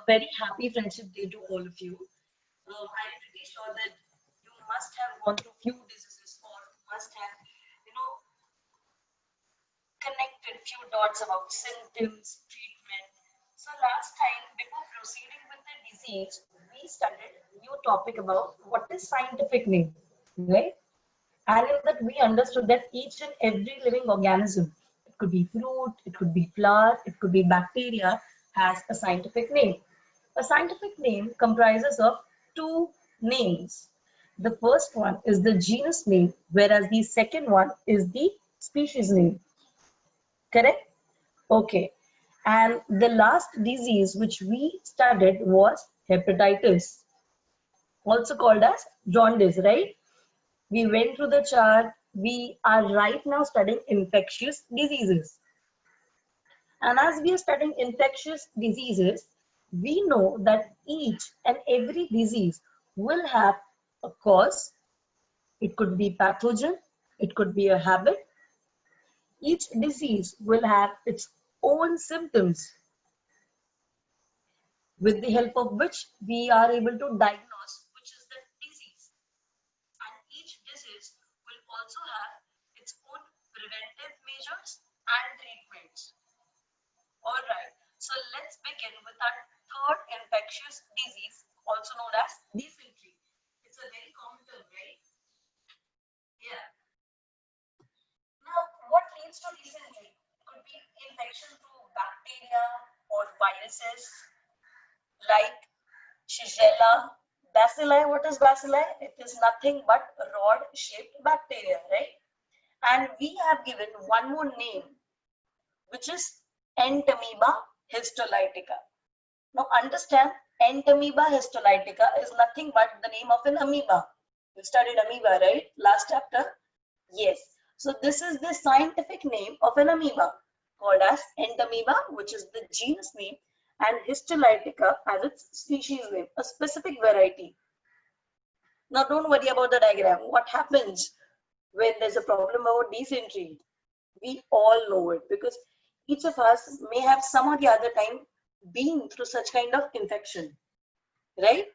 very happy Friendship Day to all of you. I'm pretty sure that you must have gone through few diseases or must have, you know, connected few dots about symptoms, treatment. So last time, before proceeding with the disease, we studied new topic about what is scientific name, right? And in that we understood that each and every living organism, it could be fruit, it could be flower, it could be bacteria, has a scientific name. A scientific name comprises of two names. The first one is the genus name, whereas the second one is the species name. Correct? Okay. And the last disease which we studied was hepatitis, also called as jaundice, right? We went through the chart. We are right now studying infectious diseases. And as we are studying infectious diseases, we know that each and every disease will have a cause. It could be pathogen, it could be a habit. Each disease will have its own symptoms with the help of which we are able to diagnose which is the disease. And each disease will also have its own preventive measures and treatments. All right, so let's begin with our third infectious disease, also known as dysentery. It's a very common term, right? Yeah. Now, what leads to dysentery? Could be infection through bacteria or viruses like Shigella, bacilli. What is bacilli? It is nothing but rod-shaped bacteria, right? And we have given one more name, which is Entamoeba histolytica. Now understand, Entamoeba histolytica is nothing but the name of an amoeba. You studied amoeba, right? Last chapter? Yes. So this is the scientific name of an amoeba called as Entamoeba, which is the genus name, and histolytica as its species name, a specific variety. Now don't worry about the diagram. What happens when there's a problem about dysentery? We all know it because each of us may have some or the other time been through such kind of infection, right?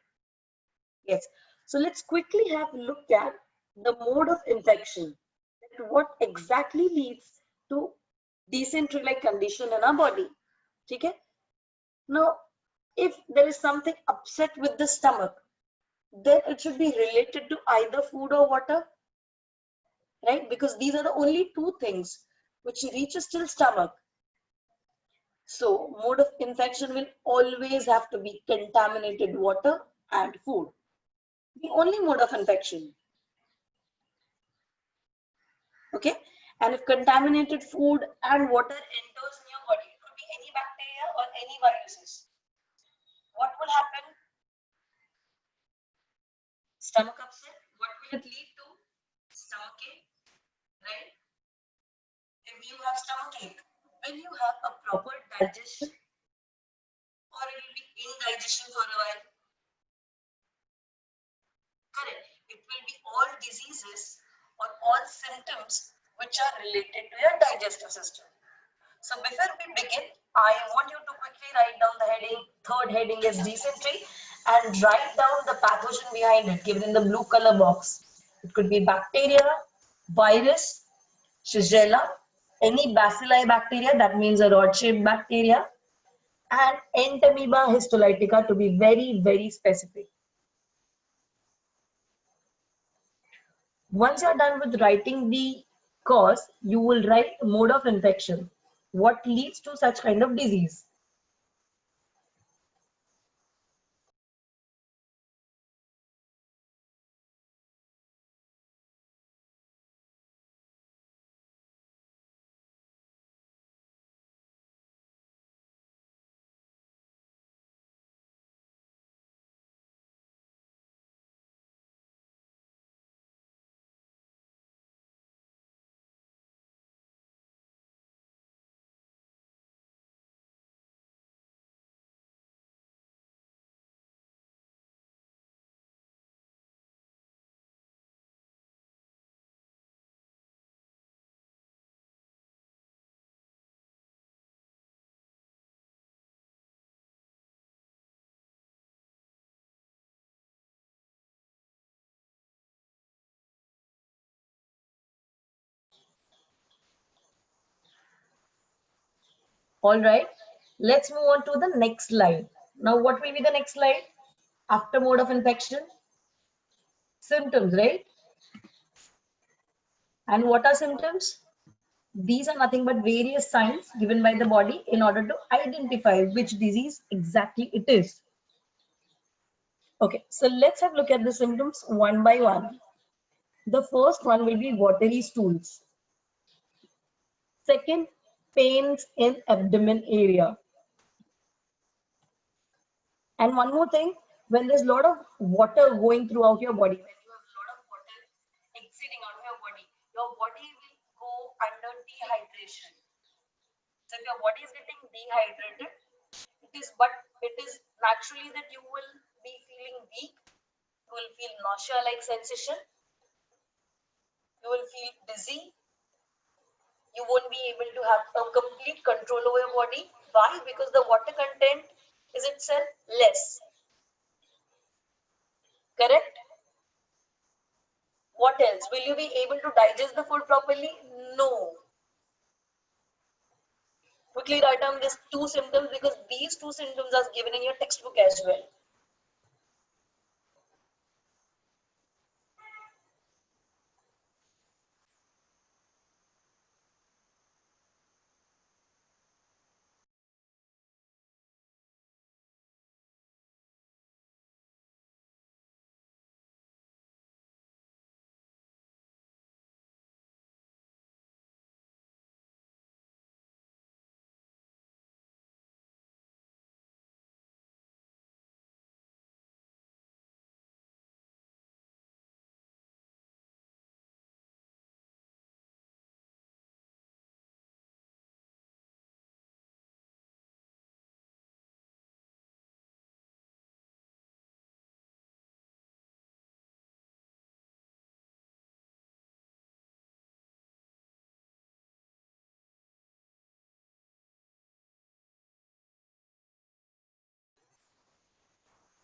Yes. So let's quickly have a look at the mode of infection. What exactly leads to dysentery-like condition in our body? Okay. Now, if there is something upset with the stomach, then it should be related to either food or water, right? Because these are the only two things which reaches till stomach. So mode of infection will always have to be contaminated water and food. The only mode of infection. Okay. And if contaminated food and water enters in your body, it could be any bacteria or any viruses. What will happen? Stomach upset. What will it lead to? Stomachache, right? If you have stomachache, will you have a proper digestion or it will be indigestion for a while? Correct. It will be all diseases or all symptoms which are related to your digestive system. So before we begin, I want you to quickly write down the heading. Third heading is dysentery and write down the pathogen behind it given in the blue color box. It could be bacteria, virus, Shigella, any bacilli bacteria, that means a rod-shaped bacteria, and Entamoeba histolytica to be very, very specific. Once you're done with writing the cause, you will write mode of infection. What leads to such kind of disease? All right, let's move on to the next slide. Now, what will be the next slide after mode of infection? Symptoms, right? And what are symptoms? These are nothing but various signs given by the body in order to identify which disease exactly it is. Okay, so let's have a look at the symptoms one by one. The first one will be watery stools. Second, pains in abdomen area. And one more thing, when there's a lot of water going throughout your body, when you have a lot of water exiting out of your body will go under dehydration. So if your body is getting dehydrated, it is naturally that you will be feeling weak, you will feel nausea-like sensation, you will feel dizzy, you won't be able to have a complete control over your body. Why? Because the water content is itself less. Correct? What else? Will you be able to digest the food properly? No. Quickly write down these two symptoms because these two symptoms are given in your textbook as well.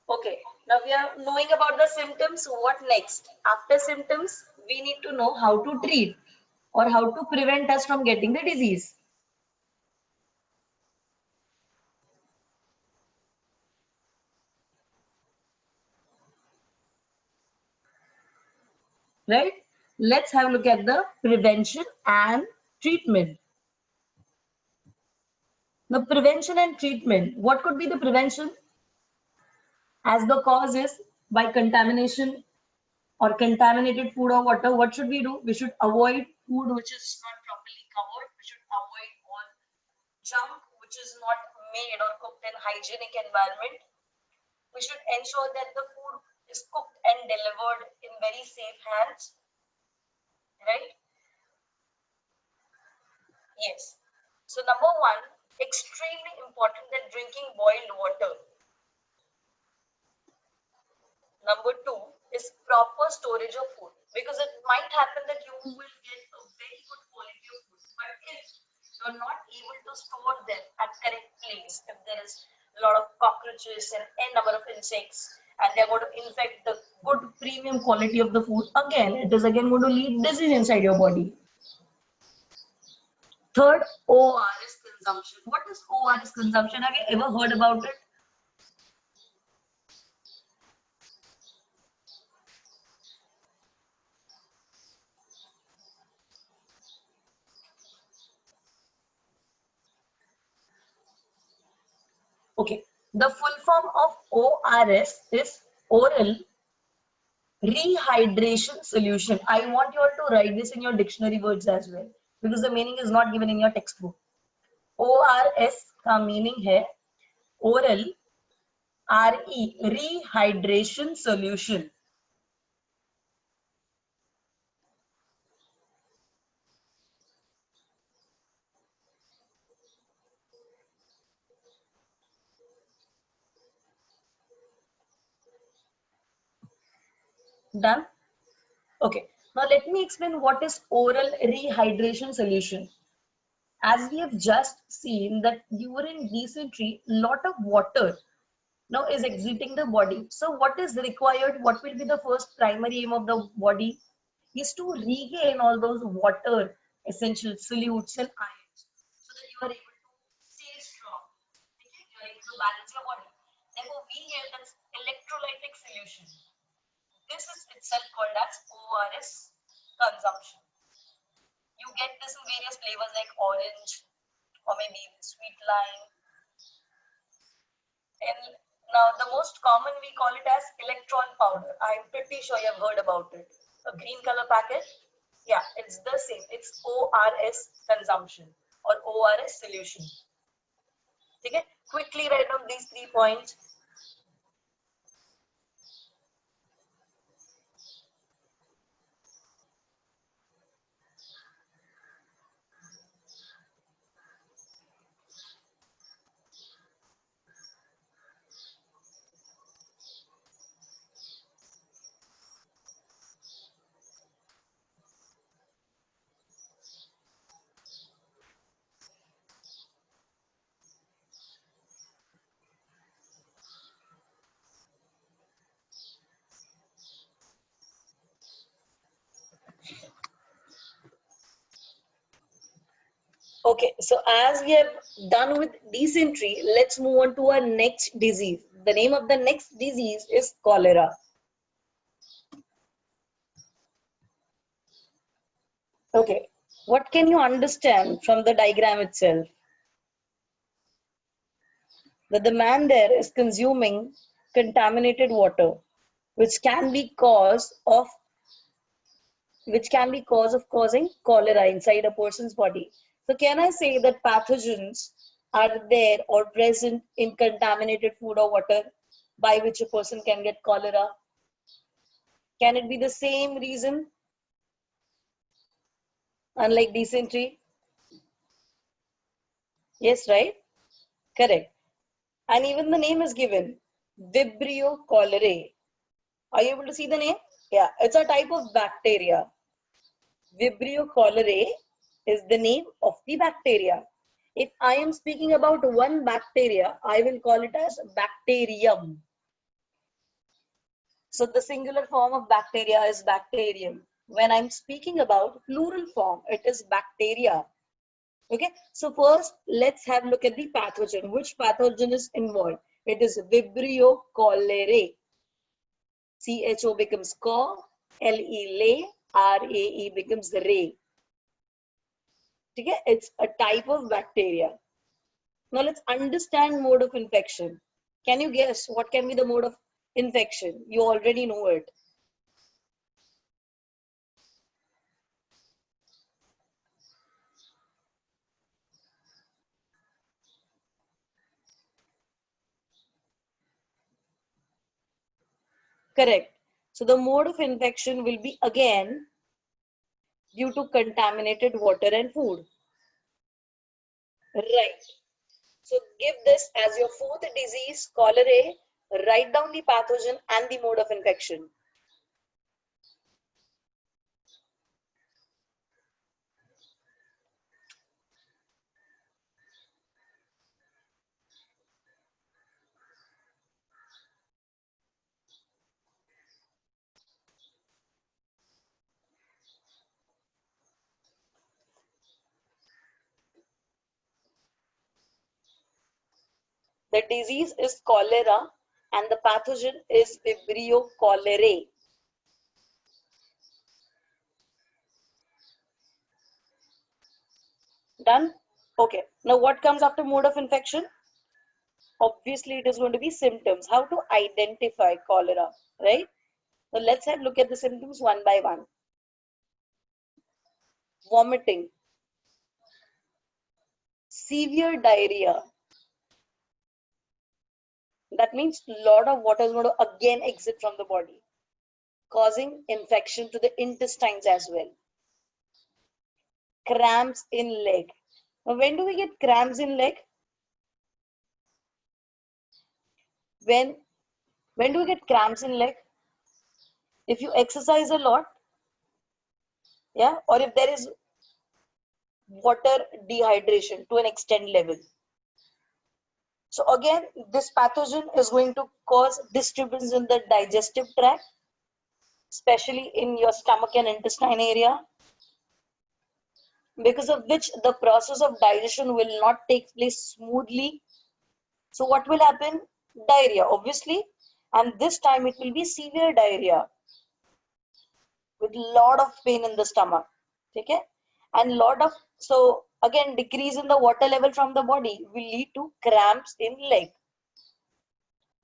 Okay, now we are knowing about the symptoms. What next? After symptoms, we need to know how to treat or how to prevent us from getting the disease. Right? Let's have a look at the prevention and treatment. The prevention and treatment. What could be the prevention? As the cause is by contamination or contaminated food or water, what should we do? We should avoid food which is not properly covered. We should avoid all junk which is not made or cooked in hygienic environment. We should ensure that the food is cooked and delivered in very safe hands, right? Yes. So number one, extremely important that drinking boiled water. Number two is proper storage of food because it might happen that you will get a very good quality of food, but if you're not able to store them at correct place, if there is a lot of cockroaches and n number of insects and they're going to infect the good premium quality of the food, again, it is again going to lead disease inside your body. Third, ORS consumption. What is ORS consumption? Have you ever heard about it? Okay. The full form of ORS is oral rehydration solution. I want you all to write this in your dictionary words as well because the meaning is not given in your textbook. ORS का meaning है oral rehydration solution. Done? Okay. Now let me explain what is oral rehydration solution. As we have just seen that urine dysentery, lot of water now is exiting the body. So what is required? What will be the first primary aim of the body? Is to regain all those water essential solutes and ions so that you are able to balance your body. Therefore, we get that electrolytic solution. This is itself called as ORS consumption. You get this in various flavors like orange or maybe sweet lime. And now the most common we call it as electron powder. I'm pretty sure you've heard about it. A green color packet. Yeah, it's the same. It's ORS consumption or ORS solution. Okay, quickly write down these 3 points. Okay, so as we have done with dysentery, let's move on to our next disease. The name of the next disease is cholera. Okay, what can you understand from the diagram itself? That the man there is consuming contaminated water, which can be cause of causing cholera inside a person's body. So can I say that pathogens are there or present in contaminated food or water by which a person can get cholera? Can it be the same reason unlike dysentery? Yes, right? Correct. And even the name is given, Vibrio cholerae. Are you able to see the name? Yeah, it's a type of bacteria. Vibrio cholerae is the name of the bacteria. If I am speaking about one bacteria, I will call it as bacterium. So the singular form of bacteria is bacterium. When I'm speaking about plural form, it is bacteria. Okay, so first let's have a look at the pathogen. Which pathogen is involved? It is Vibrio cholerae. CHO becomes co, LE lay, RAE becomes ray. Okay, it's a type of bacteria. Now let's understand mode of infection. Can you guess what can be the mode of infection? You already know it. Correct. So the mode of infection will be again due to contaminated water and food. Right. So give this as your fourth disease, cholera. Write down the pathogen and the mode of infection. The disease is cholera and the pathogen is Vibrio cholerae. Done? Okay. Now what comes after mode of infection? Obviously it is going to be symptoms. How to identify cholera, right? So let's have a look at the symptoms one by one. Vomiting, severe diarrhea. That means a lot of water is going to again exit from the body, causing infection to the intestines as well. Cramps in leg. Now, when do we get cramps in leg? When do we get cramps in leg? If you exercise a lot, yeah, or if there is water dehydration to an extent level. So again, this pathogen is going to cause disturbance in the digestive tract, especially in your stomach and intestine area, because of which the process of digestion will not take place smoothly, So what will happen? Diarrhea, obviously, and this time it will be severe diarrhea with lot of pain in the stomach. Okay, and lot of, so again decrease in the water level from the body will lead to cramps in leg.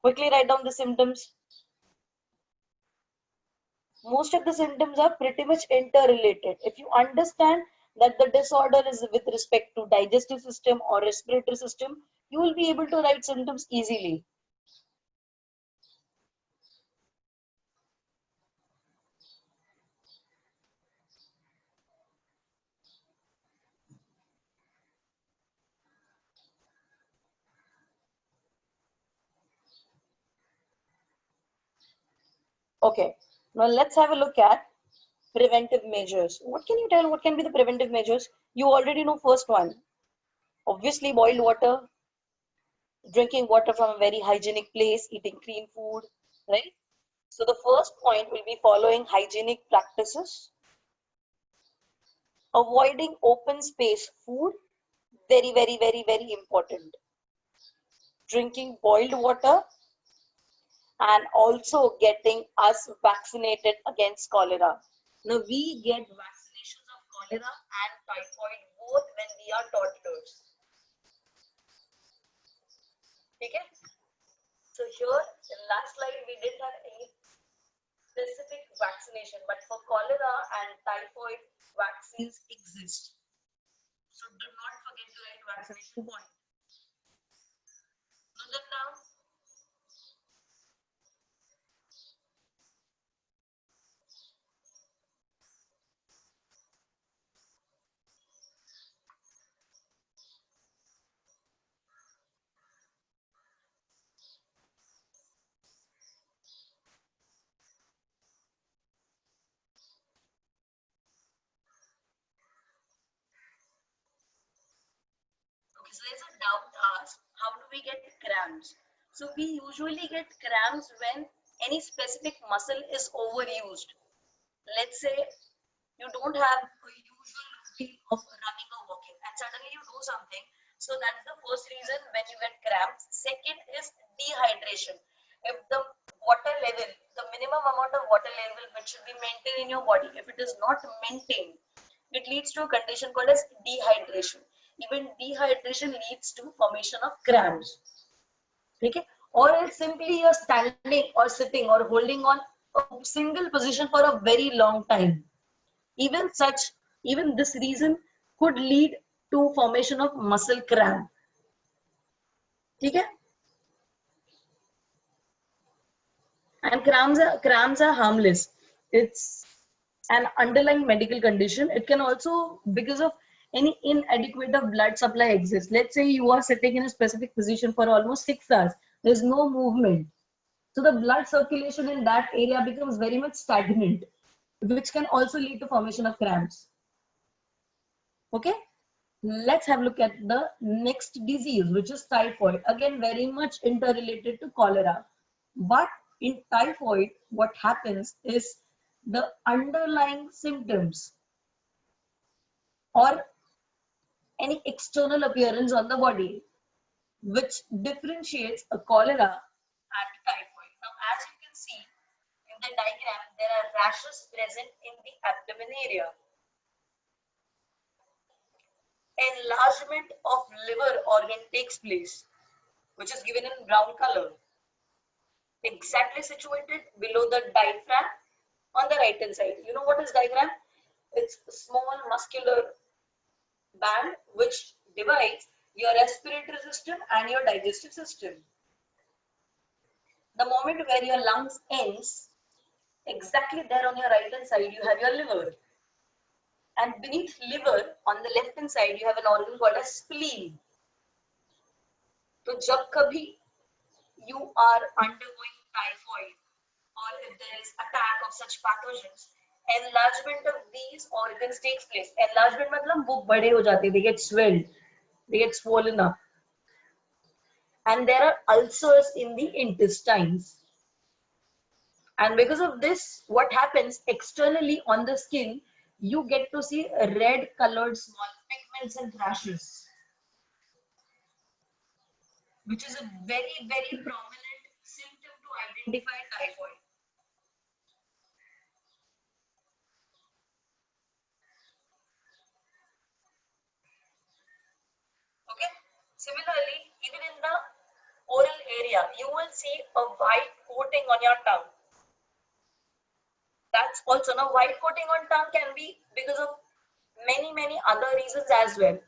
Quickly write down the symptoms. Most of the symptoms are pretty much interrelated. If you understand that the disorder is with respect to digestive system or respiratory system, you will be able to write symptoms easily. Okay, now let's have a look at preventive measures. What can you tell? What can be the preventive measures? You already know first one. Obviously, boiled water, drinking water from a very hygienic place, eating clean food, right? So the first point will be following hygienic practices, avoiding open space food, very, very, very, very important. Drinking boiled water and also getting us vaccinated against cholera. Now we get vaccinations of cholera and typhoid both when we are toddlers. Okay? So here in last slide we didn't have any specific vaccination, but for cholera and typhoid vaccines exist. So do not forget to write vaccination point. Note them down. Okay, so there's a doubt asked, how do we get cramps? So we usually get cramps when any specific muscle is overused. Let's say you don't have a usual routine of running or walking and suddenly you do something. So that's the first reason when you get cramps. Second is dehydration. If the water level, the minimum amount of water level which should be maintained in your body, if it is not maintained, it leads to a condition called as dehydration. Even dehydration leads to formation of cramps. Okay? Or else simply you're standing or sitting or holding on a single position for a very long time. Even such, even this reason could lead to formation of muscle cramp. Okay? And cramps are harmless. It's an underlying medical condition. It can also, because of any inadequate of blood supply exists. Let's say you are sitting in a specific position for almost 6 hours. There's no movement. So the blood circulation in that area becomes very much stagnant, which can also lead to formation of cramps. Okay? Let's have a look at the next disease, which is typhoid. Again, very much interrelated to cholera. But in typhoid, what happens is the underlying symptoms or any external appearance on the body, which differentiates a cholera and typhoid. Now, as you can see in the diagram, there are rashes present in the abdomen area. Enlargement of liver organ takes place, which is given in brown color, exactly situated below the diaphragm on the right hand side. You know what is diaphragm? It's a small muscular band which divides your respiratory system and your digestive system. The moment where your lungs ends, exactly there on your right hand side you have your liver, and beneath liver on the left hand side you have an organ called a spleen. So जब कभी you are undergoing typhoid or if there is attack of such pathogens, enlargement of these organs takes place. Enlargement मतलब वो बड़े हो जाते हैं, they get swelled, they get swollen up, and there are ulcers in the intestines. And because of this, what happens externally on the skin, you get to see red colored small pigments and rashes. which is a very, very prominent symptom to identify typhoid. Okay. Similarly, even in the oral area, you will see a white coating on your tongue. That's also now white coating on tongue can be because of many other reasons as well.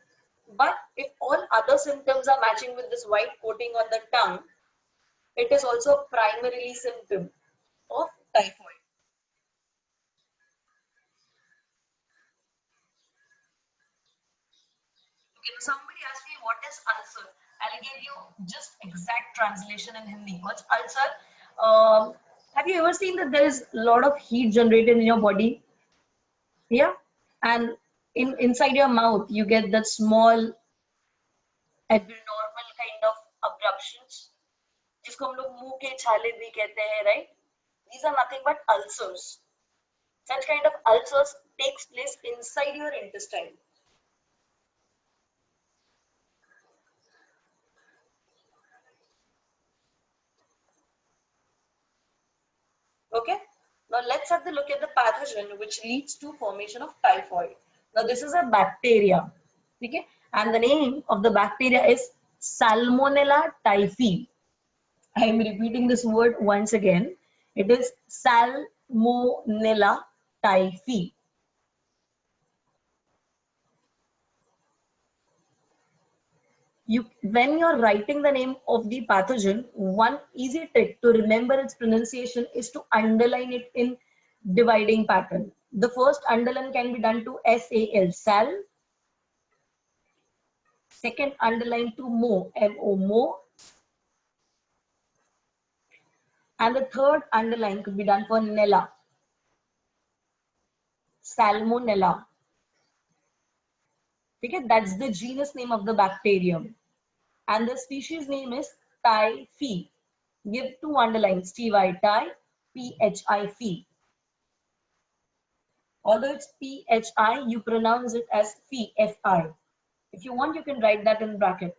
But if all other symptoms are matching with this white coating on the tongue, it is also a primarily symptom of typhoid. Okay, somebody asked me what is ulcer. I'll give you just exact translation in Hindi. What's ulcer? Have you ever seen that there is a lot of heat generated in your body? Yeah, and inside your mouth you get that small abnormal kind of abruptions, जिसको हम लोग मुंह के छाले भी कहते हैं, right? These are nothing but ulcers. Such kind of ulcers takes place inside your intestine. Okay. Now let's have the look at the pathogen which leads to formation of typhoid. Now this is a bacteria. Okay. And the name of the bacteria is Salmonella typhi. I am repeating this word once again. It is Salmonella typhi. When you're writing the name of the pathogen, one easy trick to remember its pronunciation is to underline it in dividing pattern. The first underline can be done to SAL, sal. Second underline to mo, MO, mo. And the third underline could be done for nella, salmonella. Okay, that's the genus name of the bacterium. And the species name is typhi. Give two underlines, TY, ty, PHI, phi. Although it's PHI, you pronounce it as phi, FI. If you want, you can write that in bracket.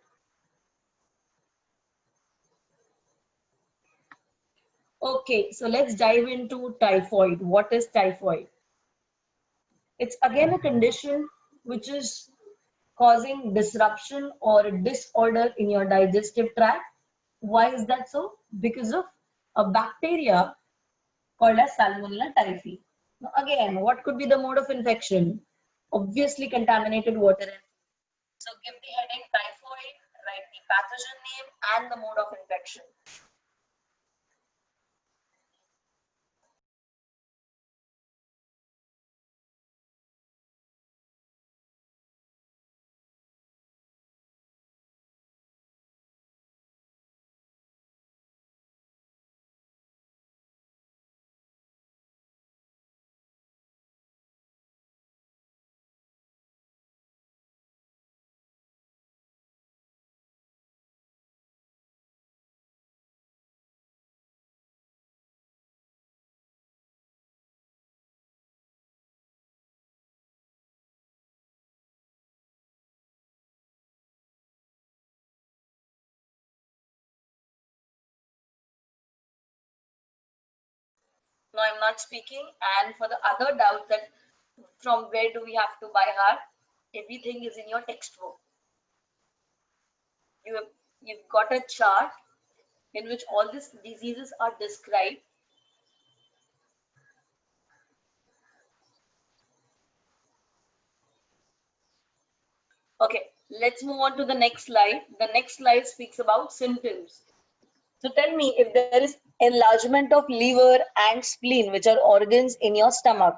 Okay, so let's dive into typhoid. What is typhoid? It's again a condition which is causing disruption or disorder in your digestive tract. Why is that so? Because of a bacteria called as Salmonella typhi. Now again, what could be the mode of infection? Obviously contaminated water. So give the heading typhoid, write the pathogen name and the mode of infection. No, I'm not speaking. And for the other doubt that from where do we have to buy heart? Everything is in your textbook. You have, you've got a chart in which all these diseases are described. Okay, let's move on to the next slide. The next slide speaks about symptoms. So tell me if there is enlargement of liver and spleen, which are organs in your stomach.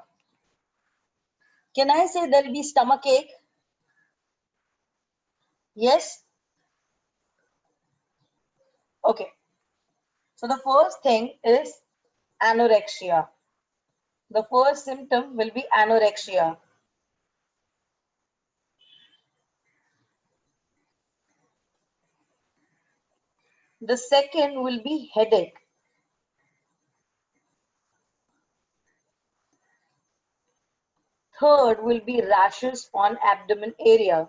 Can I say there will be stomach ache? Yes? Okay. So the first thing is anorexia. The first symptom will be anorexia. The second will be headache. Third will be rashes on abdomen area.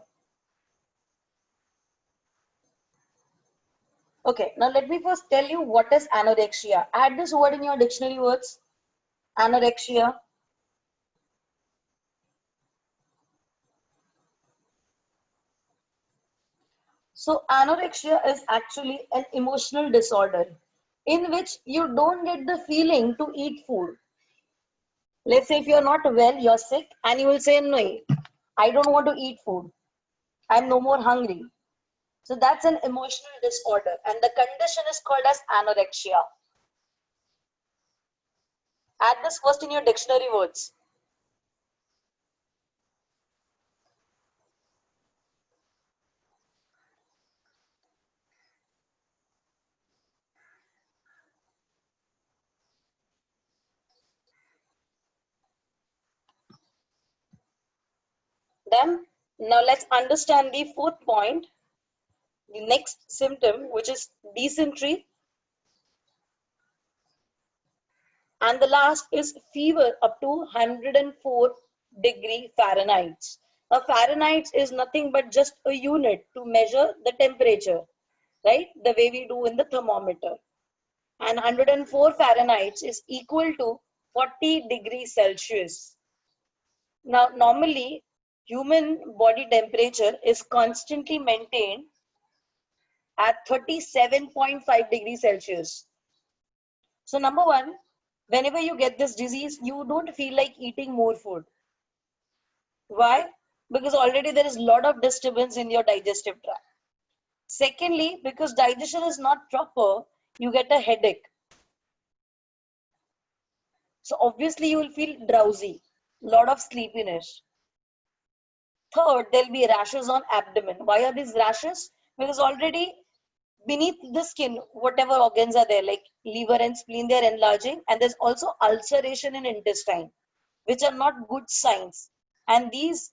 Okay, now let me first tell you what is anorexia. Add this word in your dictionary words. Anorexia. So anorexia is actually an emotional disorder in which you don't get the feeling to eat food. Let's say if you're not well, you're sick, and you will say, no, I don't want to eat food. I'm no more hungry. So that's an emotional disorder, and the condition is called as anorexia. Add this first in your dictionary words. Then, now let's understand the fourth point, the next symptom, which is dysentery. And the last is fever up to 104 °F. Now, Fahrenheit is nothing but just a unit to measure the temperature, right? The way we do in the thermometer. And 104 Fahrenheit is equal to 40 °C. Now, normally, human body temperature is constantly maintained at 37.5 °C. So, number one, whenever you get this disease, you don't feel like eating more food. Why? Because already there is a lot of disturbance in your digestive tract. Secondly, because digestion is not proper, you get a headache. So obviously you will feel drowsy, lot of sleepiness. Third, there'll be rashes on abdomen. Why are these rashes? Because already beneath the skin, whatever organs are there, like liver and spleen, they're enlarging, and there's also ulceration in intestine, which are not good signs. And these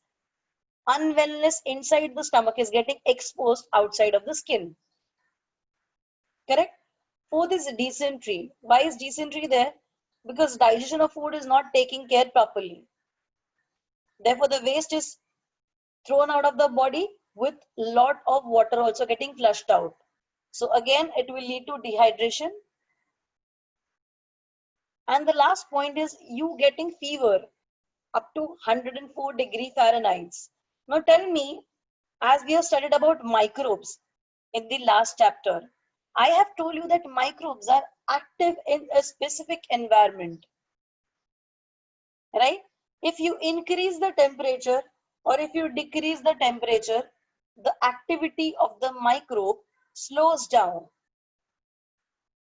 unwellness inside the stomach is getting exposed outside of the skin. Correct? Fourth is dysentery. Why is dysentery there? Because digestion of food is not taking care properly. Therefore, the waste is thrown out of the body with lot of water also getting flushed out. So again, it will lead to dehydration. And the last point is you getting fever up to 104 °F. Now tell me, as we have studied about microbes in the last chapter, I have told you that microbes are active in a specific environment, right? If you increase the temperature or if you decrease the temperature, the activity of the microbe slows down.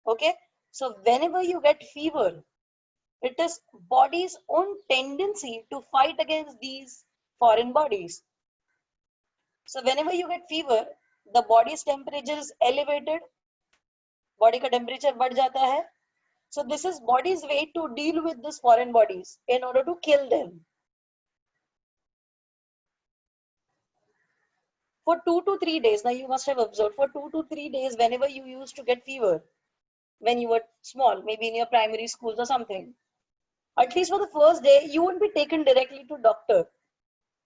Okay, so whenever you get fever, it is body's own tendency to fight against these foreign bodies. So whenever you get fever, the body's temperature is elevated, body का temperature बढ़ जाता है. So this is body's way to deal with these foreign bodies in order to kill them. For 2 to 3 days, now you must have observed, for 2 to 3 days, whenever you used to get fever, when you were small, maybe in your primary schools or something, at least for the first day, you won't be taken directly to doctor.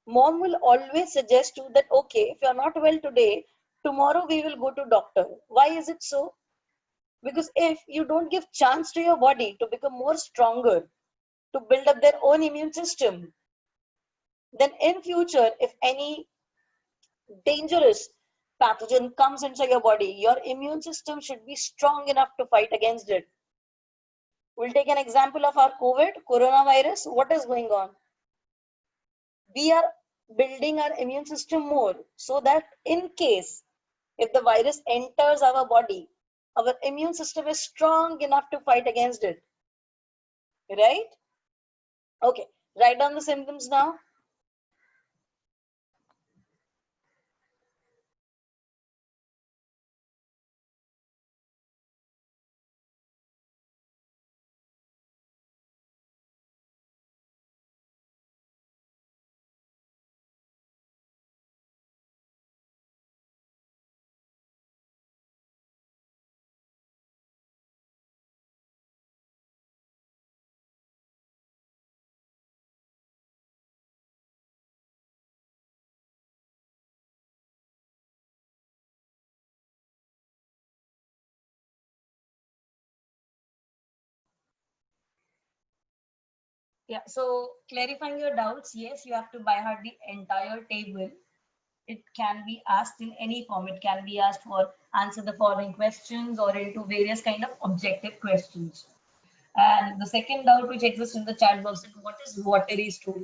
Mom will always suggest you that, okay, if you're not well today, tomorrow we will go to doctor. Why is it so? Because if you don't give chance to your body to become more stronger, to build up their own immune system, then in future, if any dangerous pathogen comes into your body, your immune system should be strong enough to fight against it. We'll take an example of our coronavirus. What is going on? We are building our immune system more so that in case if the virus enters our body, our immune system is strong enough to fight against it. Right? Okay. Write down the symptoms now. Yeah, so clarifying your doubts, yes, you have to by heart the entire table. It can be asked in any form. It can be asked for answer the following questions or into various kind of objective questions. And the second doubt which exists in the chat box is what is watery stool?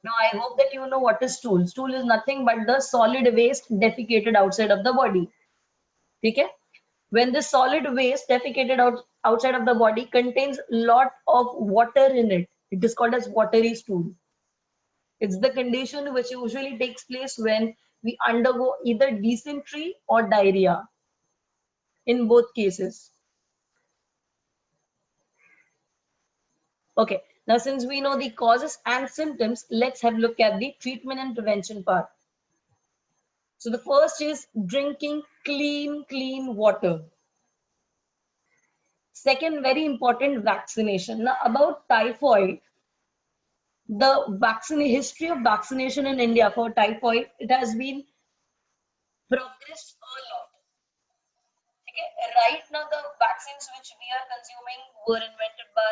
Now I hope that you know what is stool. Stool is nothing but the solid waste defecated outside of the body. Okay? When the solid waste defecated outside of the body contains lot of water in it, it is called as watery stool. It's the condition which usually takes place when we undergo either dysentery or diarrhea in both cases. Okay, now since we know the causes and symptoms, let's have a look at the treatment and prevention part. So the first is drinking clean water. Second, very important, vaccination. Now about typhoid, the vaccine history of vaccination in India for typhoid, it has been progressed a lot. Okay, right now the vaccines which we are consuming were invented by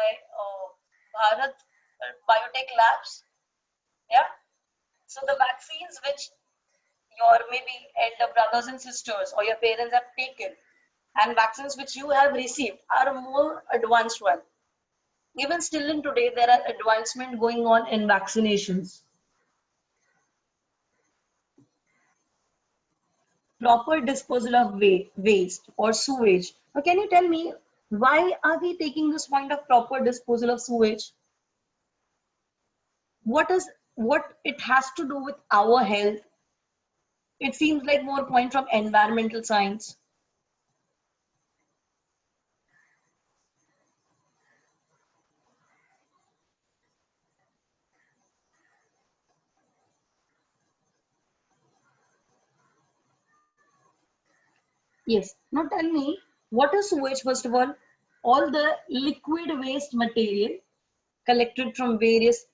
Bharat Biotech Labs. Yeah. So the vaccines which your maybe elder brothers and sisters or your parents have taken and vaccines which you have received are more advanced one. Even still in today, there are advancement going on in vaccinations. Proper disposal of waste or sewage. Now, can you tell me why are we taking this point of proper disposal of sewage? What it has to do with our health? It seems like more point from environmental science. Yes. Now tell me, what is sewage first of all? All the liquid waste material collected from various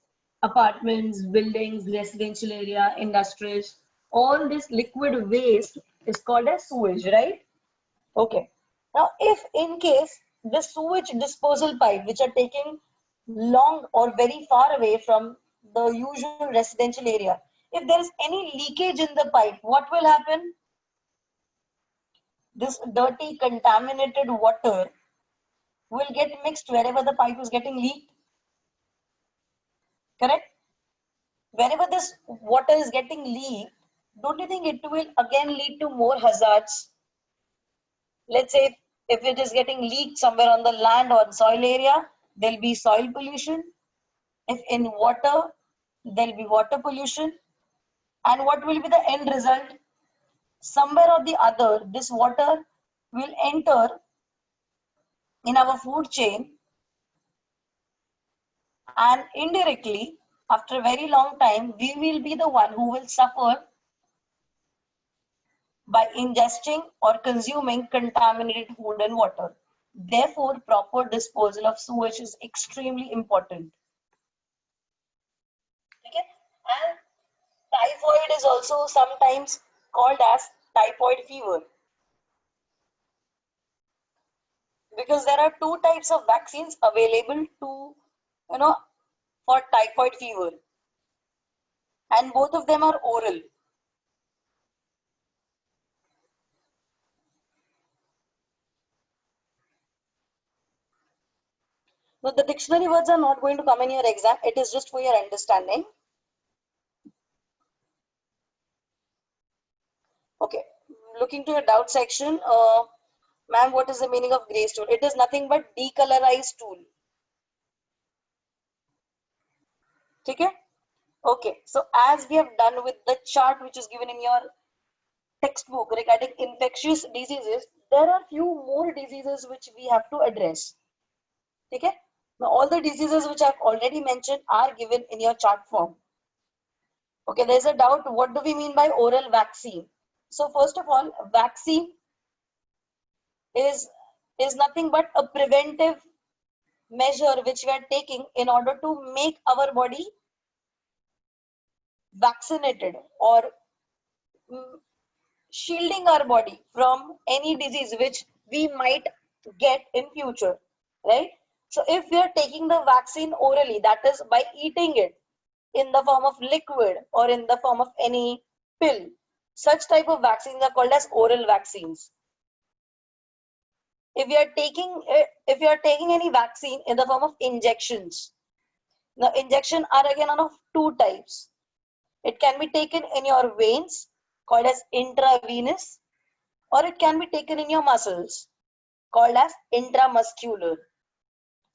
apartments, buildings, residential area, industries. All this liquid waste is called as sewage, right? Okay. Now, if in case the sewage disposal pipe, which are taking long or very far away from the usual residential area, if there is any leakage in the pipe, what will happen? This dirty, contaminated water will get mixed wherever the pipe is getting leaked. Correct? Wherever this water is getting leaked, don't you think it will again lead to more hazards? Let's say if it is getting leaked somewhere on the land or soil area, there'll be soil pollution. If in water, there'll be water pollution. And what will be the end result? Somewhere or the other, this water will enter in our food chain, and indirectly, after a very long time, we will be the one who will suffer by ingesting or consuming contaminated food and water. Therefore, proper disposal of sewage is extremely important. Okay? And typhoid is also sometimes called as typhoid fever because there are two types of vaccines available to, you know, for typhoid fever, and both of them are oral. So the dictionary words are not going to come in your exam. It is just for your understanding. Okay. Looking to your doubt section. Ma'am, what is the meaning of gray stool? It is nothing but decolorized tool. Okay? Okay. So as we have done with the chart which is given in your textbook regarding infectious diseases, there are few more diseases which we have to address. Okay? Now all the diseases which I've already mentioned are given in your chart form. Okay, there's a doubt. What do we mean by oral vaccine? So first of all, vaccine is is nothing but a preventive measure which we are taking in order to make our body vaccinated or shielding our body from any disease which we might get in future, right? So if we are taking the vaccine orally, that is by eating it in the form of liquid or in the form of any pill, such type of vaccines are called as oral vaccines. If you are taking any vaccine in the form of injections, the injection are again of two types. It can be taken in your veins, called as intravenous, or it can be taken in your muscles, called as intramuscular.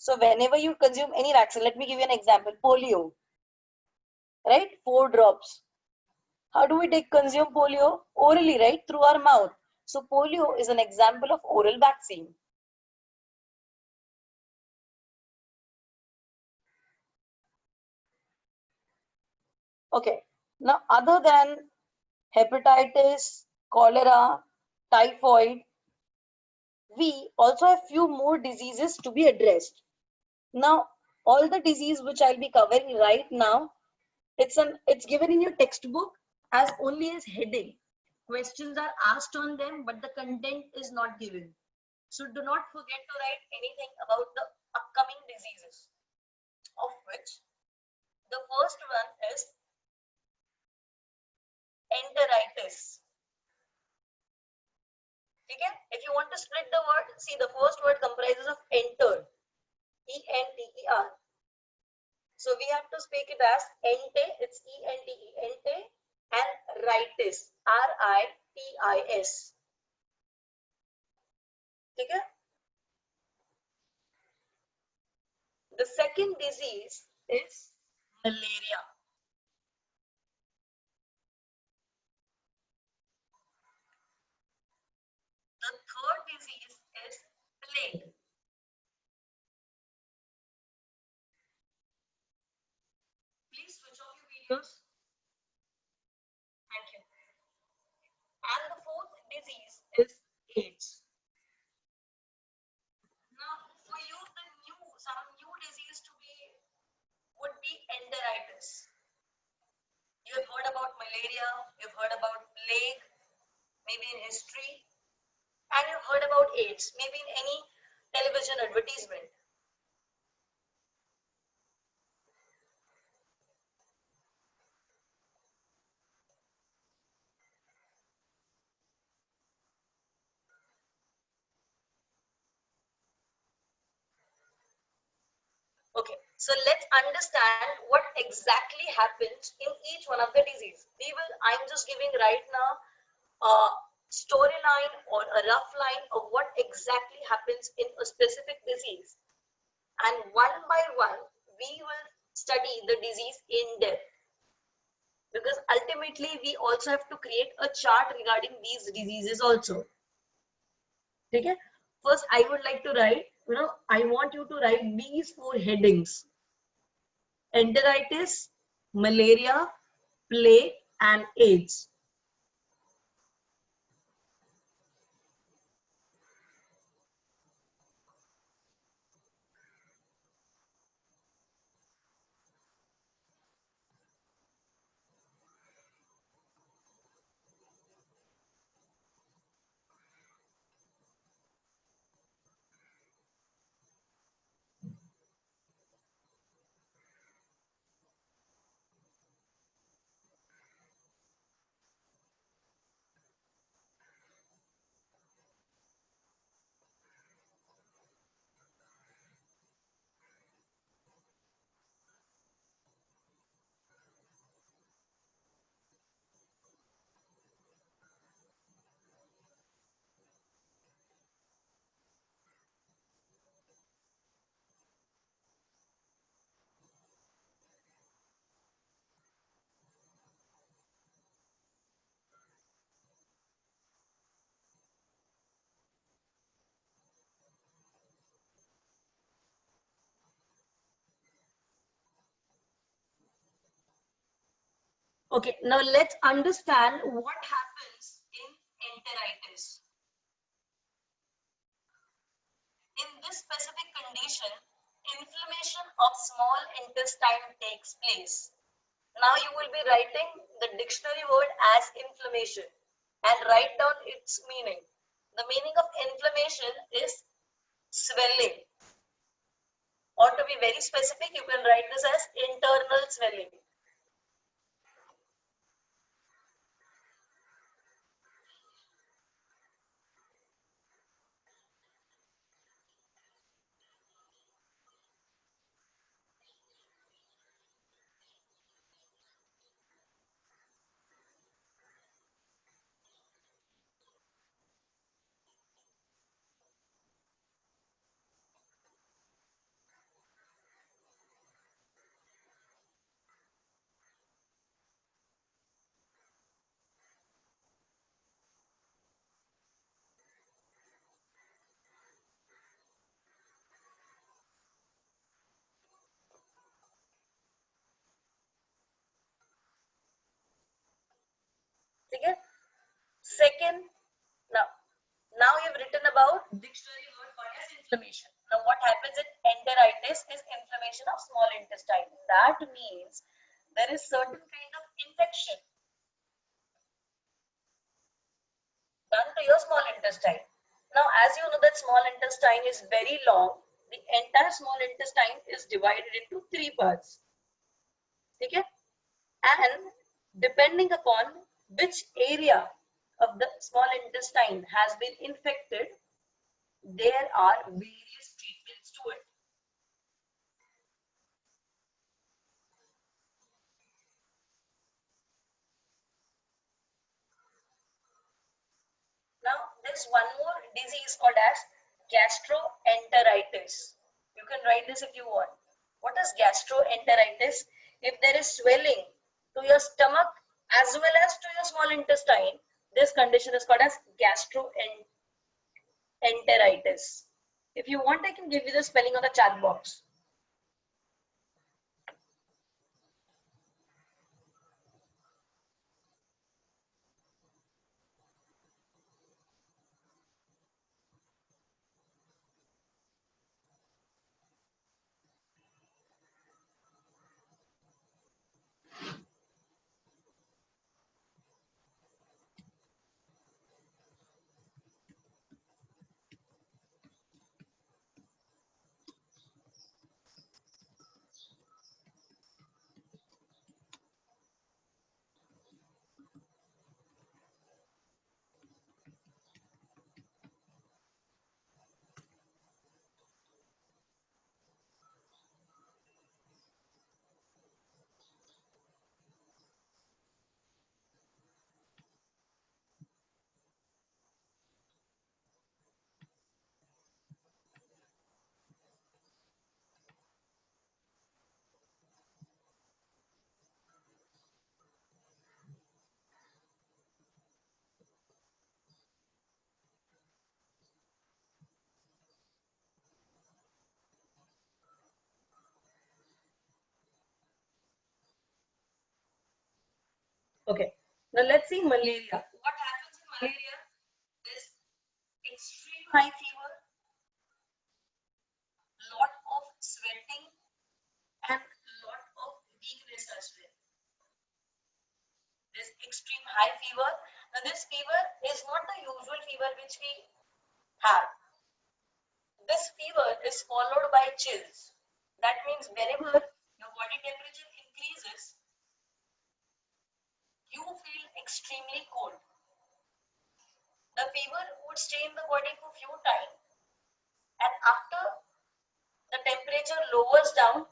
So whenever you consume any vaccine, let me give you an example. Polio, right? 4 drops. How do we consume polio? Orally, right? Through our mouth. So polio is an example of oral vaccine. Okay. Now, other than hepatitis, cholera, typhoid, we also have few more diseases to be addressed. Now, all the disease which I'll be covering right now, it's given in your textbook as only as heading. Questions are asked on them, but the content is not given. So do not forget to write anything about the upcoming diseases, of which the first one is enteritis. Okay? If you want to split the word, see the first word comprises of enter, E-N-T-E-R. So we have to speak it as ente, it's E-N-T-E, ente, and ritis, R-I-T-I-S. Okay? The second disease is malaria. The third disease is plague. Please switch off your videos. Thank you. And the fourth disease is AIDS. Now, for you, some new disease to be would be enteritis. You have heard about malaria, you've heard about plague, maybe in history, and you've heard about AIDS, maybe in any television advertisement. Okay, so let's understand what exactly happens in each one of the disease. I'm just giving right now a storyline or a rough line of what exactly happens in a specific disease. And one by one, we will study the disease in depth. Because ultimately, we also have to create a chart regarding these diseases also. Okay? First, I would like to write, I want you to write these 4 headings: enteritis, malaria, plague, and AIDS. Okay, now let's understand what happens in enteritis. In this specific condition, inflammation of small intestine takes place. Now you will be writing the dictionary word as inflammation and write down its meaning. The meaning of inflammation is swelling. Or to be very specific, you can write this as internal swelling. Okay? Second, now you've written about dictionary word called as inflammation. Now what happens in enteritis is inflammation of small intestine. That means there is certain kind of infection done to your small intestine. Now as you know that small intestine is very long, the entire small intestine is divided into three parts. Okay? And depending upon which area of the small intestine has been infected, there are various treatments to it. Now, there's one more disease called as gastroenteritis. You can write this if you want. What is gastroenteritis? If there is swelling to your stomach as well as to your small intestine, this condition is called as gastroenteritis. If you want, I can give you the spelling on the chat box. Okay, now let's see malaria. What happens in malaria is extreme high fever, lot of sweating, and lot of weakness as well. This extreme high fever. Now, this fever is not the usual fever which we have. This fever is followed by chills. That means whenever your body temperature increases, you feel extremely cold. The fever would stay in the body for few times, and after the temperature lowers down,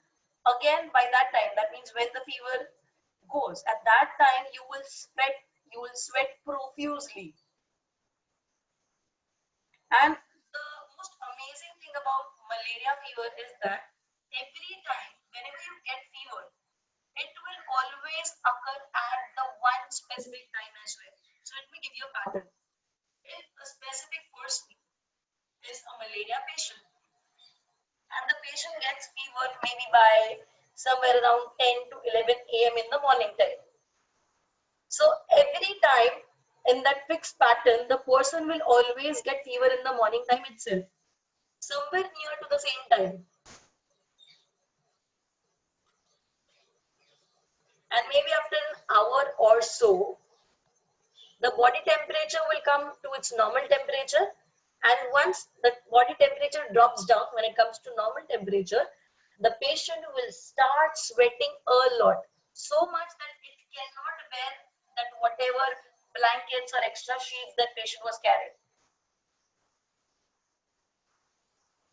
again by that time, that means when the fever goes, at that time you will sweat profusely. And the most amazing thing about malaria fever is that every time, whenever you get fever, it will always occur at the one specific time as well. So let me give you a pattern. If a specific person is a malaria patient and the patient gets fever maybe by somewhere around 10 to 11 a.m. in the morning time. So every time in that fixed pattern, the person will always get fever in the morning time itself, somewhere near to the same time. And maybe after an hour or so, the body temperature will come to its normal temperature. And once the body temperature drops down, when it comes to normal temperature, the patient will start sweating a lot, so much that it cannot bear that whatever blankets or extra sheets that patient was carrying.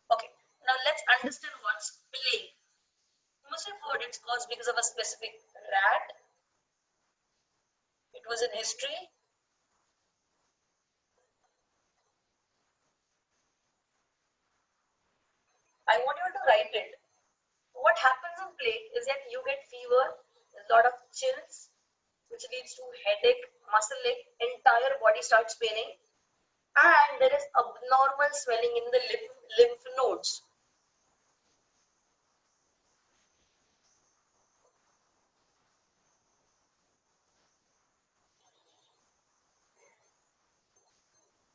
Okay, now let's understand what's plague. You must have heard it's caused because of a specific rat. It was in history. I want you to write it. What happens in plague is that you get fever, a lot of chills, which leads to headache, muscle ache, entire body starts paining, and there is abnormal swelling in the lymph nodes.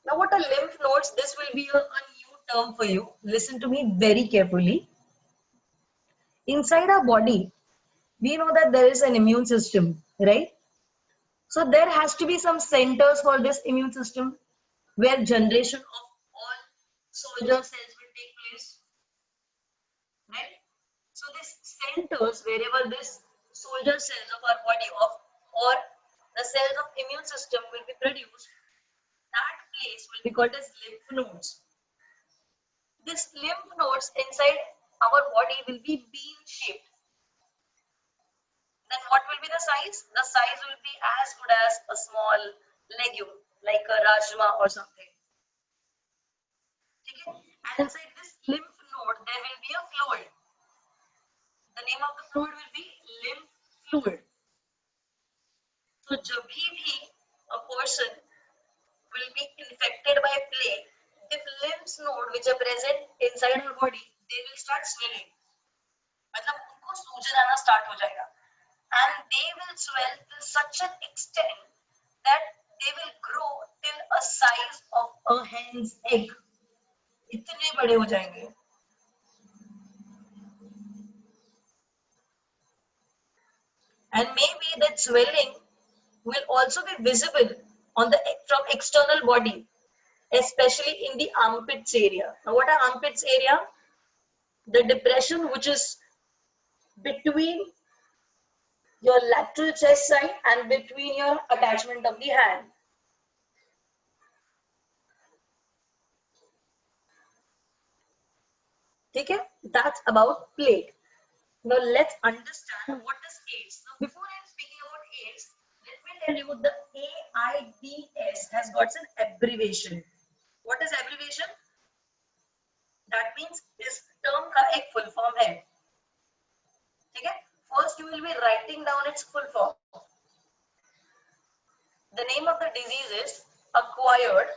Now, what are lymph nodes? This will be a new term for you. Listen to me very carefully. Inside our body, we know that there is an immune system, right? So there has to be some centers for this immune system where generation of all soldier cells will take place, right? So these centers, wherever this soldier cells of our body of or the cells of immune system will be produced, that place will be called as lymph nodes. This lymph nodes inside our body will be bean shaped. Then what will be the size? The size will be as good as a small legume like a rajma or something. Okay? And inside this lymph node there will be a fluid. The name of the fluid will be lymph fluid. So जब भी a person will be infected by plague, if lymph node which are present inside her body, they will start swelling. मतलब उनको सूजन आना start हो जाएगा. And they will swell to such an extent that they will grow till a size of a hen's egg. इतने बड़े हो जाएंगे. And maybe that swelling will also be visible on the from external body, especially in the armpits area. Now, what are armpits area? The depression which is between your lateral chest side and between your attachment of the hand. Okay, that's about plague. Now let's understand what is AIDS. Now before I'm speaking about AIDS, let me tell you the AIDS has got an abbreviation. What is abbreviation? That means इस term का एक full form है. ठीक है? First you will be writing down its full form. The name of the disease is acquired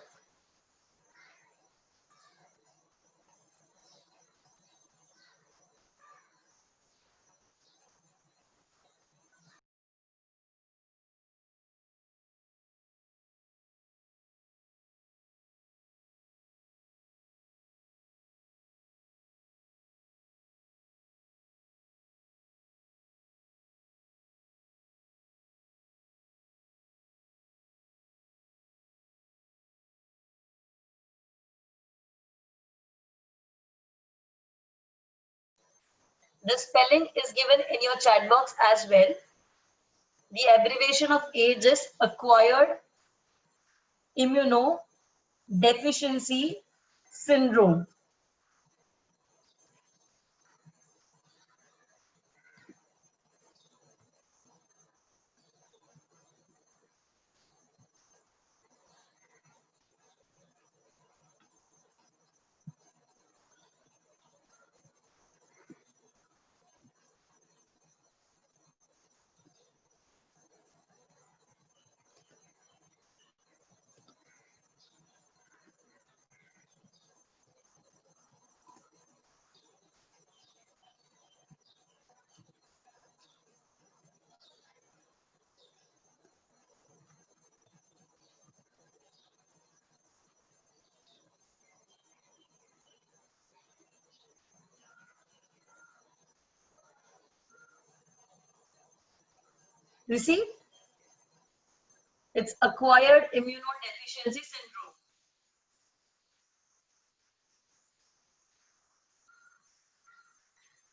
the spelling is given in your chat box as well. The abbreviation of AIDS is acquired immunodeficiency syndrome. You see, it's acquired immunodeficiency syndrome.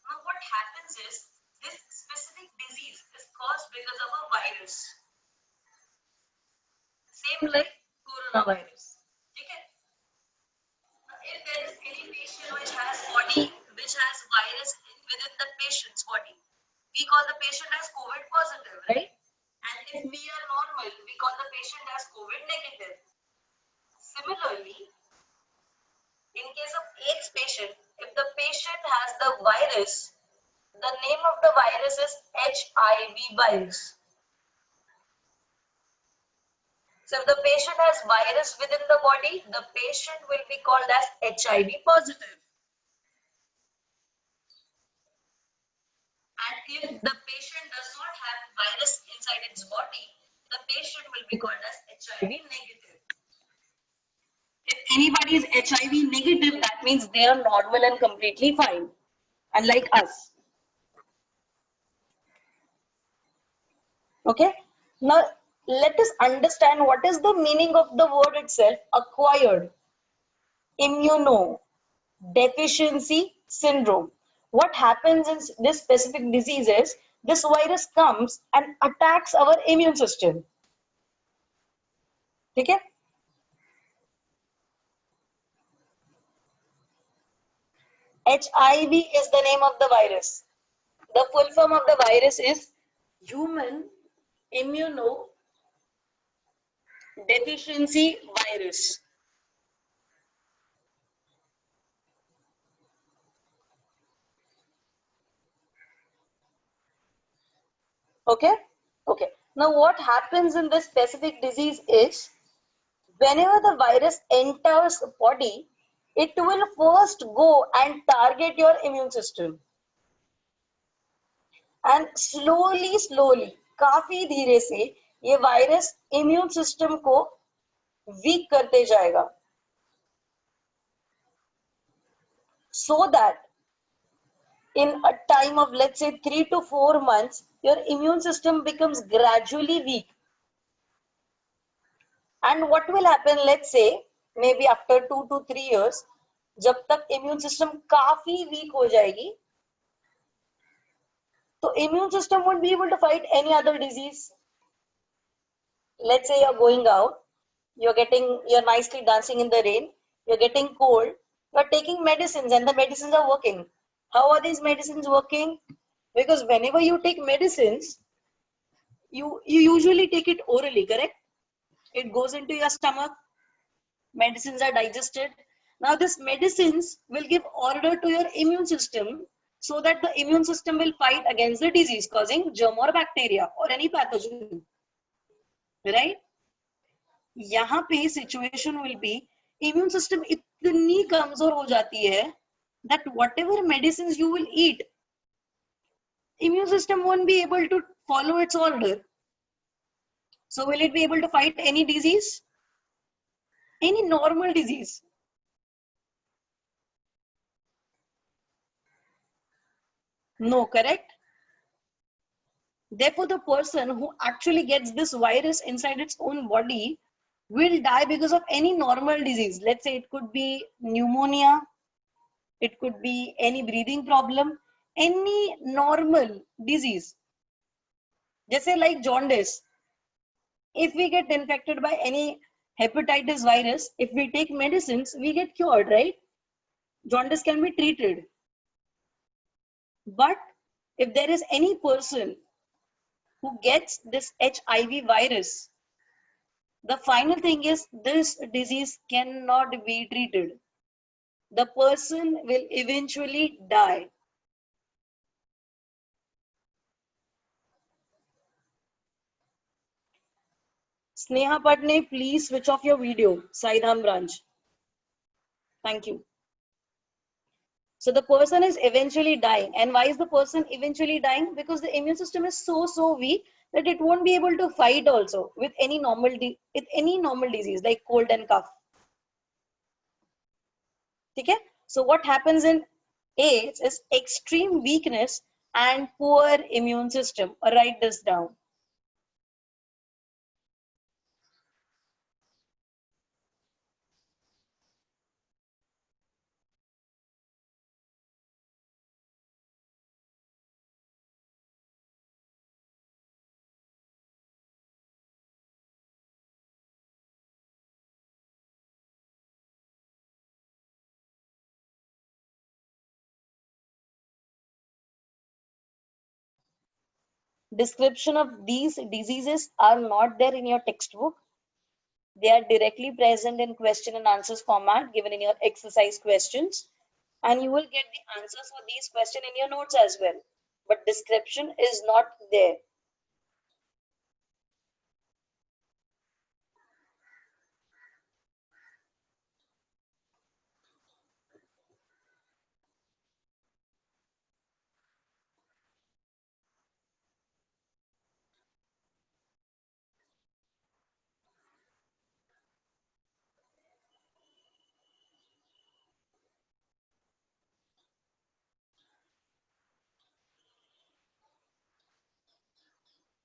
Now, what is this specific disease is caused because of a virus. Same like coronavirus. Okay? If there is any patient which has body which has virus within the patient's body, we call the patient as COVID positive, right? And if we are normal, we call the patient as COVID negative. Similarly, in case of AIDS patient, if the patient has the virus, the name of the virus is HIV virus. So if the patient has virus within the body, the patient will be called as HIV positive. And if the patient does not have virus inside its body, the patient will be called as HIV negative. If anybody is HIV negative, that means they are normal and completely fine, unlike us. Okay. Now let us understand what is the meaning of the word itself, acquired immunodeficiency syndrome. What happens in this specific disease is this virus comes and attacks our immune system. Okay? HIV is the name of the virus. The full form of the virus is human immunodeficiency virus. Okay? Okay. Now what happens in this specific disease is whenever the virus enters the body, it will first go and target your immune system. And slowly काफी धीरे से ये virus immune system को week करते जाएगा, so that in a time of let's say 3 to 4 months your immune system becomes gradually weak. And what will happen, let's say maybe after 2 to 3 years, जब तक immune system काफी weak हो जाएगी, so immune system won't be able to fight any other disease. Let's say you're going out, you're nicely dancing in the rain, you're getting cold, you're taking medicines and the medicines are working. How are these medicines working? Because whenever you take medicines, you usually take it orally, correct? It goes into your stomach, medicines are digested. Now this medicines will give order to your immune system so that the immune system will fight against the disease causing germ or bacteria or any pathogen, right? यहाँ पे situation will be immune system इतनी कमजोर हो जाती है that whatever medicines you will eat, immune system won't be able to follow its order. So will it be able to fight any disease? Any normal disease? No, correct? Therefore, the person who actually gets this virus inside its own body will die because of any normal disease. Let's say it could be pneumonia, it could be any breathing problem, any normal disease. Just say like jaundice. If we get infected by any hepatitis virus, if we take medicines, we get cured, right? Jaundice can be treated. But if there is any person who gets this HIV virus, the final thing is this disease cannot be treated. The person will eventually die. Sneha Patne, please switch off your video. Saidham branch. Thank you. So the person is eventually dying. And why is the person eventually dying? Because the immune system is so weak that it won't be able to fight also with any normal disease like cold and cough. Okay? So what happens in AIDS is extreme weakness and poor immune system. Write this down. Description of these diseases are not there in your textbook. They are directly present in question and answers format given in your exercise questions. And you will get the answers for these questions in your notes as well. But description is not there.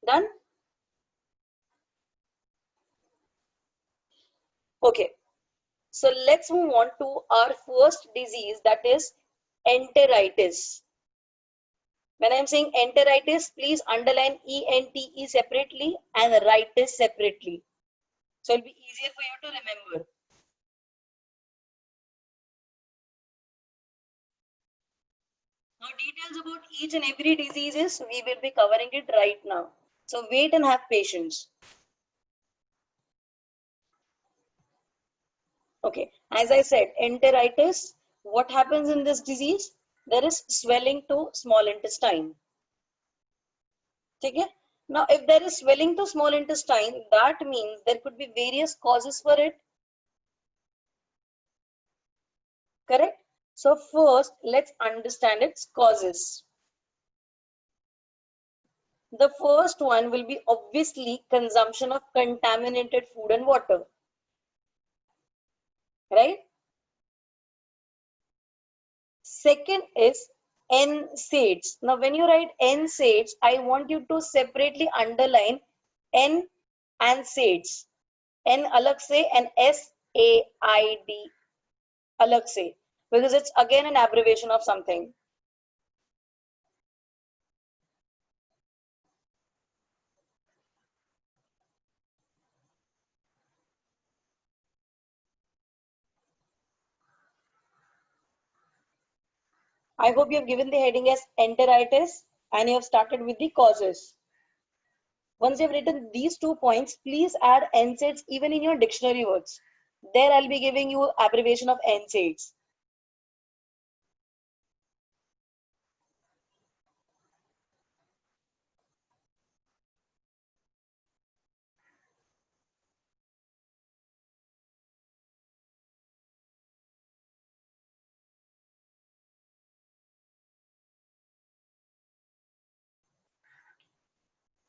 Done? Okay. So let's move on to our first disease, that is enteritis. When I'm saying enteritis, please underline ENTE separately and ritis separately. So it'll be easier for you to remember. Now details about each and every diseases, we will be covering it right now. So wait and have patience. Okay, as I said, enteritis, what happens in this disease? There is swelling to small intestine. Okay? Now, if there is swelling to small intestine, that means there could be various causes for it. Correct? So first, let's understand its causes. The first one will be obviously consumption of contaminated food and water. Right? Second is NSAIDs. Now, when you write NSAIDs, I want you to separately underline N and SAIDs. N alag se and SAID alag se, because it's again an abbreviation of something. I hope you have given the heading as enteritis and you have started with the causes. Once you have written these 2 points, please add NSAIDs even in your dictionary words. There I'll be giving you abbreviation of NSAIDs.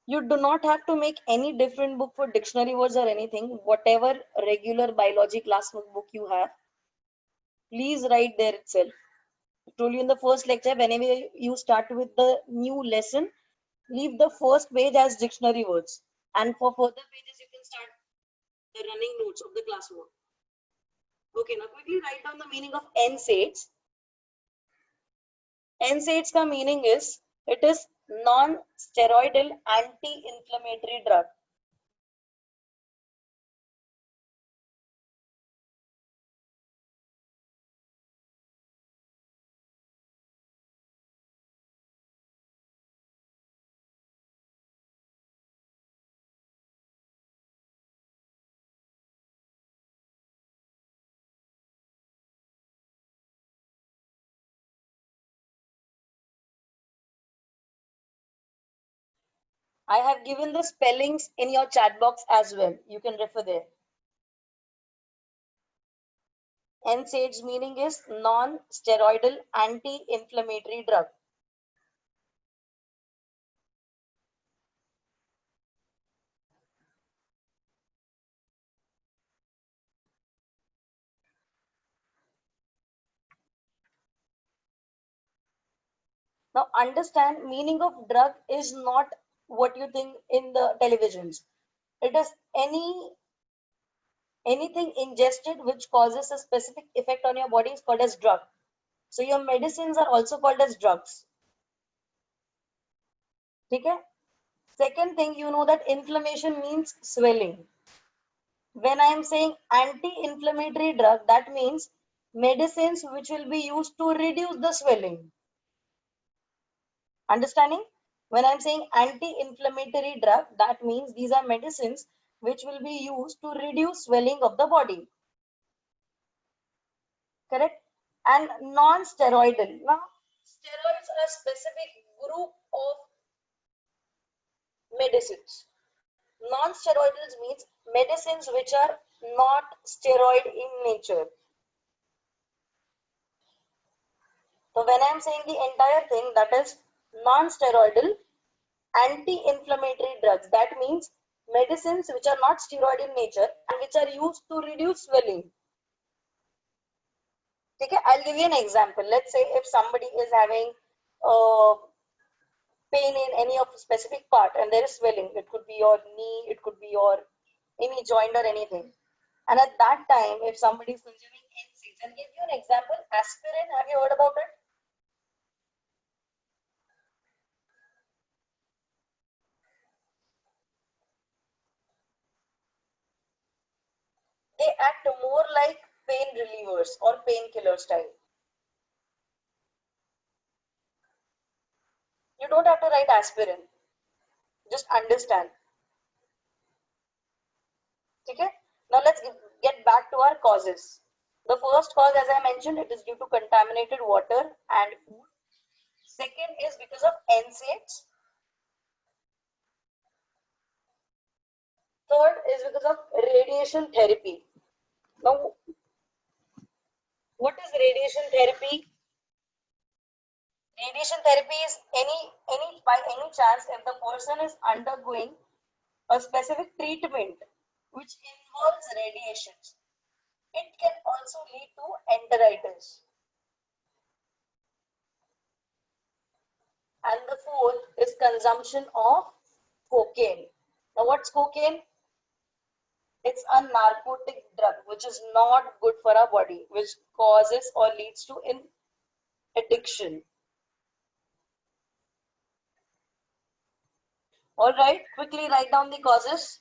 You do not have to make any different book for dictionary words or anything. Whatever regular biology classroom book you have, please write there itself. I told you in the first lecture, whenever you start with the new lesson, leave the first page as dictionary words. And for further pages, you can start the running notes of the classwork. Okay, now quickly write down the meaning of NSAIDs. NSAIDs ka meaning is, it is non-steroidal anti-inflammatory drug. I have given the spellings in your chat box as well. You can refer there. NSAIDs meaning is non-steroidal anti-inflammatory drug. Now understand, meaning of drug is not what you think in the televisions. It is anything ingested which causes a specific effect on your body is called as drug. So your medicines are also called as drugs. Okay? Second thing, you know that inflammation means swelling. When I am saying anti-inflammatory drug, that means medicines which will be used to reduce the swelling. Understanding? When I'm saying anti-inflammatory drug, that means these are medicines which will be used to reduce swelling of the body. Correct? And non-steroidal. Now, steroids are a specific group of medicines. Non-steroidals means medicines which are not steroid in nature. So when I'm saying the entire thing, that is non-steroidal anti-inflammatory drugs. That means medicines which are not steroid in nature and which are used to reduce swelling. Okay, I'll give you an example. Let's say if somebody is having uh, pain in any of the specific part and there is swelling, it could be your knee, it could be your any joint or anything. And at that time, if somebody is consuming NSAIDs, I'll give you an example. Aspirin, have you heard about it? They act more like pain relievers or painkiller style. You don't have to write aspirin. Just understand. Okay? Now let's get back to our causes. The first cause, as I mentioned, it is due to contaminated water and food. Second is because of NSAIDs. Third is because of radiation therapy. Now, what is radiation therapy? Radiation therapy is any by any chance if the person is undergoing a specific treatment which involves radiations. It can also lead to enteritis. And the fourth is consumption of cocaine. Now, what's cocaine? It's a narcotic drug which is not good for our body, which causes or leads to an addiction. All right, quickly write down the causes.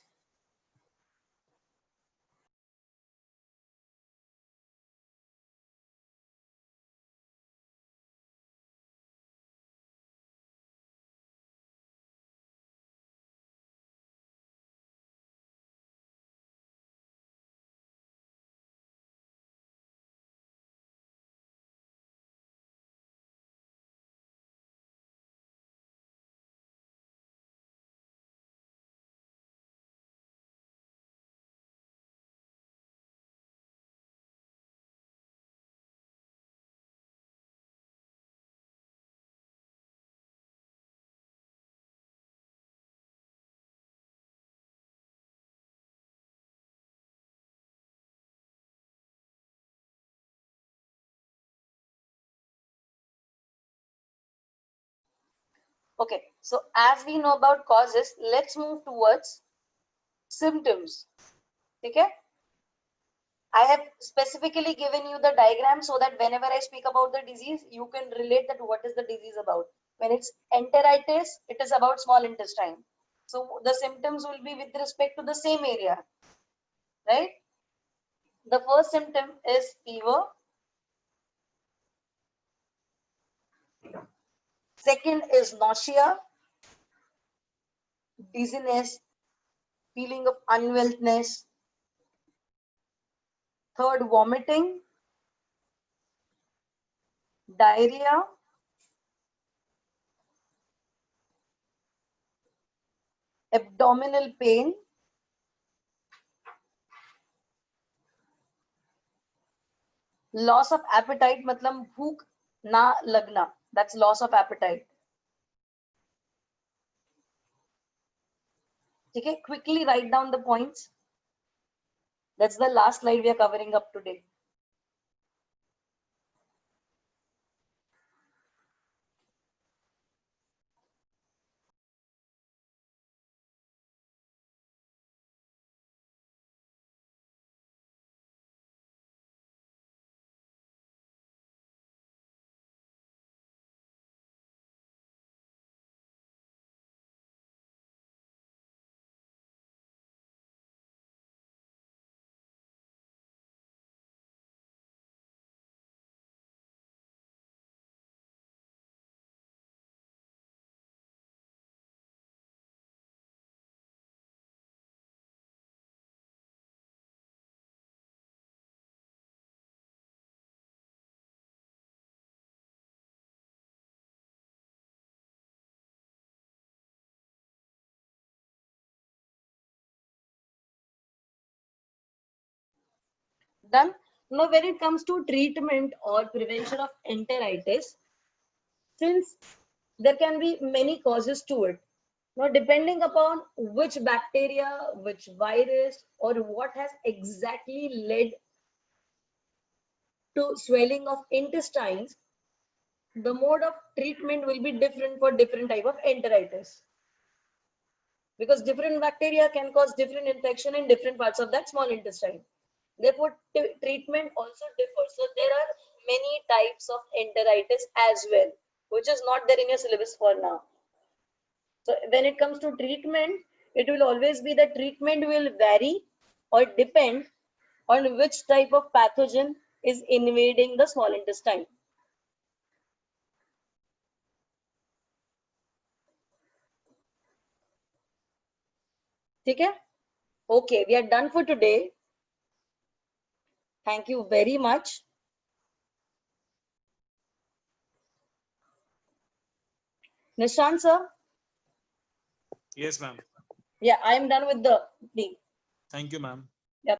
Okay, so as we know about causes, let's move towards symptoms. Okay, I have specifically given you the diagram so that whenever I speak about the disease, you can relate that what is the disease about. When it's enteritis, it is about small intestine. So the symptoms will be with respect to the same area, right? The first symptom is fever. Second is nausea, dizziness, feeling of unwellness. Third, vomiting, diarrhea, abdominal pain, loss of appetite, मतलब भूख ना लगना. That's loss of appetite. Okay, quickly write down the points. That's the last slide we are covering up today. Done. Now, when it comes to treatment or prevention of enteritis, since there can be many causes to it, now depending upon which bacteria, which virus, or what has exactly led to swelling of intestines, the mode of treatment will be different for different type of enteritis, because different bacteria can cause different infection in different parts of that small intestine. Therefore, treatment also differs. So there are many types of enteritis as well, which is not there in your syllabus for now. So when it comes to treatment, it will always be the treatment will vary or depend on which type of pathogen is invading the small intestine. Okay? Okay, we are done for today. Thank you very much. Nishant sir? Yes, ma'am. Yeah, I am done with the thing. Thank you, ma'am.